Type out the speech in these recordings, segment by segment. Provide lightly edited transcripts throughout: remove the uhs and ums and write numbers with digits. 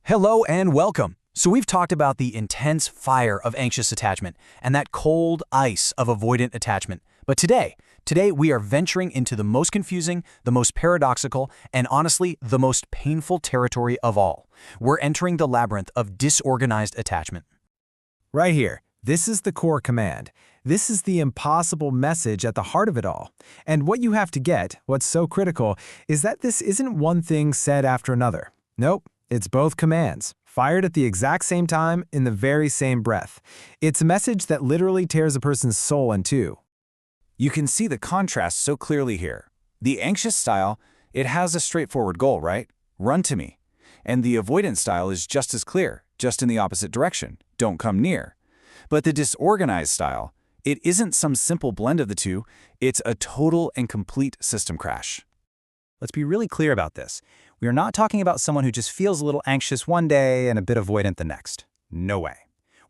Hello and welcome. So we've talked about the intense fire of anxious attachment and that cold ice of avoidant attachment. But today we are venturing into the most confusing, the most paradoxical, and honestly, the most painful territory of all. We're entering the labyrinth of disorganized attachment. Right here, this is the core command. This is the impossible message at the heart of it all. And what you have to get, what's so critical, is that this isn't one thing said after another. Nope. It's both commands, fired at the exact same time in the very same breath. It's a message that literally tears a person's soul in two. You can see the contrast so clearly here. The anxious style, it has a straightforward goal, right? Run to me. And the avoidant style is just as clear, just in the opposite direction. Don't come near. But the disorganized style, it isn't some simple blend of the two. It's a total and complete system crash. Let's be really clear about this. We are not talking about someone who just feels a little anxious one day and a bit avoidant the next. No way.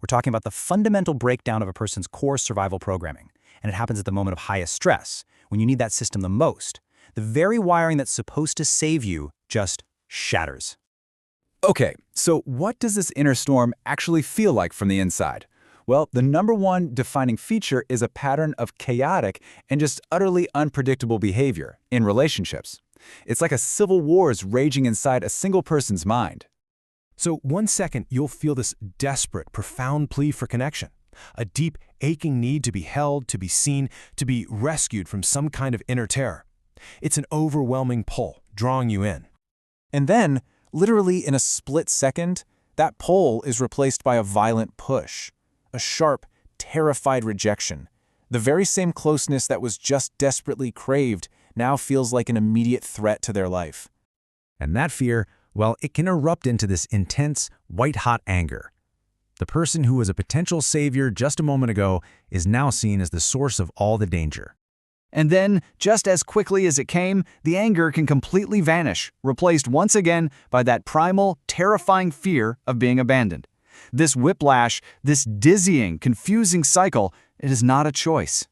We're talking about the fundamental breakdown of a person's core survival programming. And it happens at the moment of highest stress, when you need that system the most. The very wiring that's supposed to save you just shatters. Okay, so what does this inner storm actually feel like from the inside? Well, the number one defining feature is a pattern of chaotic and just utterly unpredictable behavior in relationships. It's like a civil war is raging inside a single person's mind. So 1 second, you'll feel this desperate, profound plea for connection, a deep, aching need to be held, to be seen, to be rescued from some kind of inner terror. It's an overwhelming pull, drawing you in. And then, literally in a split second, that pull is replaced by a violent push, a sharp, terrified rejection. The very same closeness that was just desperately craved now feels like an immediate threat to their life. And that fear, well, it can erupt into this intense, white-hot anger. The person who was a potential savior just a moment ago is now seen as the source of all the danger. And then, just as quickly as it came, the anger can completely vanish, replaced once again by that primal, terrifying fear of being abandoned. This whiplash, this dizzying, confusing cycle, it is not a choice.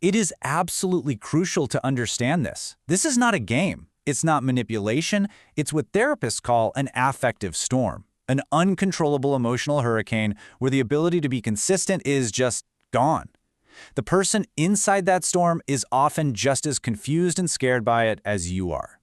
It is absolutely crucial to understand this. This is not a game. It's not manipulation. It's what therapists call an affective storm, an uncontrollable emotional hurricane where the ability to be consistent is just gone. The person inside that storm is often just as confused and scared by it as you are.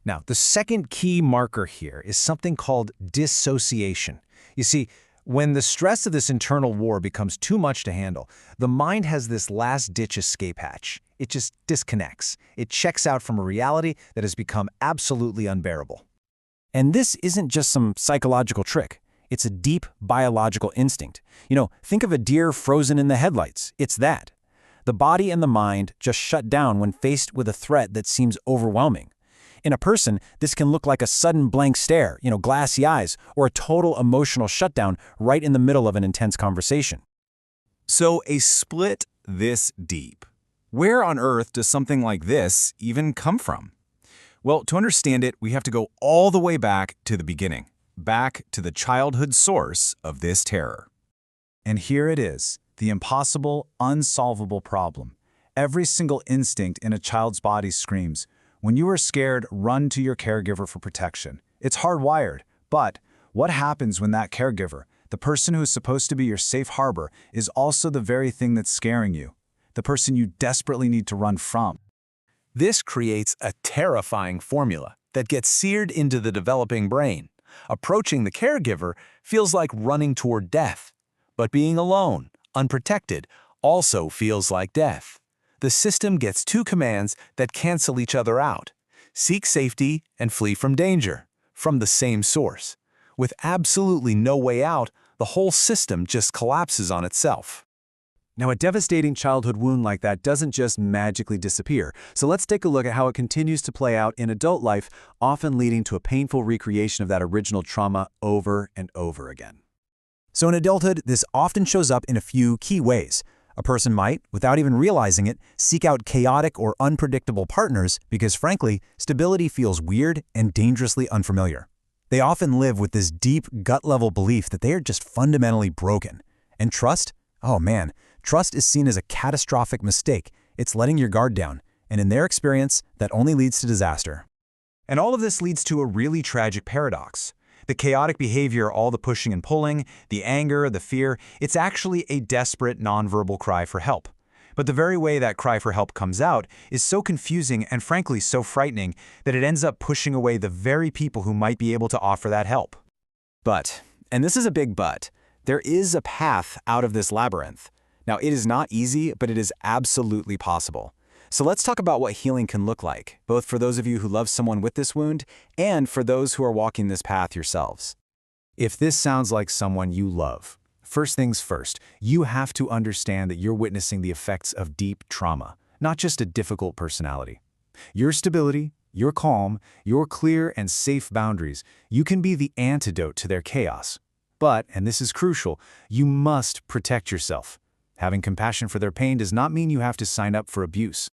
Now, the second key marker here is something called dissociation. You see, when the stress of this internal war becomes too much to handle, the mind has this last-ditch escape hatch. It just disconnects. It checks out from a reality that has become absolutely unbearable. And this isn't just some psychological trick. It's a deep biological instinct. Think of a deer frozen in the headlights. It's that. The body and the mind just shut down when faced with a threat that seems overwhelming. In a person, this can look like a sudden blank stare, glassy eyes, or a total emotional shutdown right in the middle of an intense conversation. So a split this deep. Where on earth does something like this even come from? Well, to understand it, we have to go all the way back to the beginning, back to the childhood source of this terror. And here it is, the impossible, unsolvable problem. Every single instinct in a child's body screams, when you are scared, run to your caregiver for protection. It's hardwired, but what happens when that caregiver, the person who is supposed to be your safe harbor, is also the very thing that's scaring you, the person you desperately need to run from? This creates a terrifying formula that gets seared into the developing brain. Approaching the caregiver feels like running toward death, but being alone, unprotected, also feels like death. The system gets two commands that cancel each other out. Seek safety and flee from danger, from the same source. With absolutely no way out, the whole system just collapses on itself. Now, a devastating childhood wound like that doesn't just magically disappear. So let's take a look at how it continues to play out in adult life, often leading to a painful recreation of that original trauma over and over again. So in adulthood, this often shows up in a few key ways. A person might, without even realizing it, seek out chaotic or unpredictable partners because, frankly, stability feels weird and dangerously unfamiliar. They often live with this deep, gut-level belief that they are just fundamentally broken. And trust? Oh man, trust is seen as a catastrophic mistake. It's letting your guard down, and in their experience, that only leads to disaster. And all of this leads to a really tragic paradox. The chaotic behavior, all the pushing and pulling, the anger, the fear, it's actually a desperate nonverbal cry for help. But the very way that cry for help comes out is so confusing and frankly so frightening that it ends up pushing away the very people who might be able to offer that help. But, and this is a big but, there is a path out of this labyrinth. Now, it is not easy, but it is absolutely possible. So let's talk about what healing can look like, both for those of you who love someone with this wound and for those who are walking this path yourselves. If this sounds like someone you love, first things first, you have to understand that you're witnessing the effects of deep trauma, not just a difficult personality. Your stability, your calm, your clear and safe boundaries, you can be the antidote to their chaos. But, and this is crucial, you must protect yourself. Having compassion for their pain does not mean you have to sign up for abuse.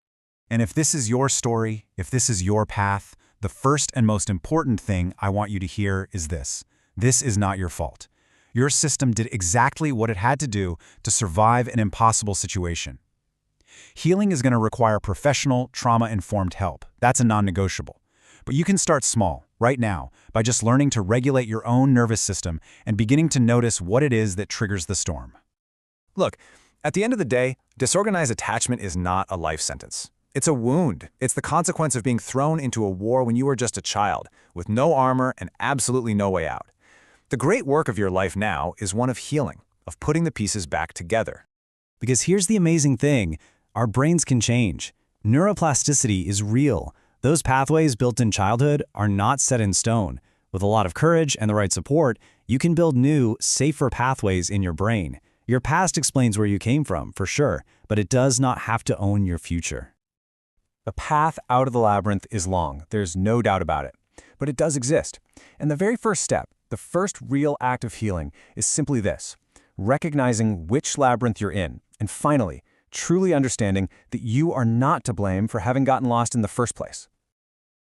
And if this is your story, if this is your path, the first and most important thing I want you to hear is this. This is not your fault. Your system did exactly what it had to do to survive an impossible situation. Healing is going to require professional, trauma-informed help. That's a non-negotiable. But you can start small, right now, by just learning to regulate your own nervous system and beginning to notice what it is that triggers the storm. Look, at the end of the day, disorganized attachment is not a life sentence. It's a wound. It's the consequence of being thrown into a war when you were just a child, with no armor and absolutely no way out. The great work of your life now is one of healing, of putting the pieces back together. Because here's the amazing thing, our brains can change. Neuroplasticity is real. Those pathways built in childhood are not set in stone. With a lot of courage and the right support, you can build new, safer pathways in your brain. Your past explains where you came from, for sure, but it does not have to own your future. The path out of the labyrinth is long, there's no doubt about it. But it does exist. And the very first step, the first real act of healing, is simply this: recognizing which labyrinth you're in, and finally, truly understanding that you are not to blame for having gotten lost in the first place.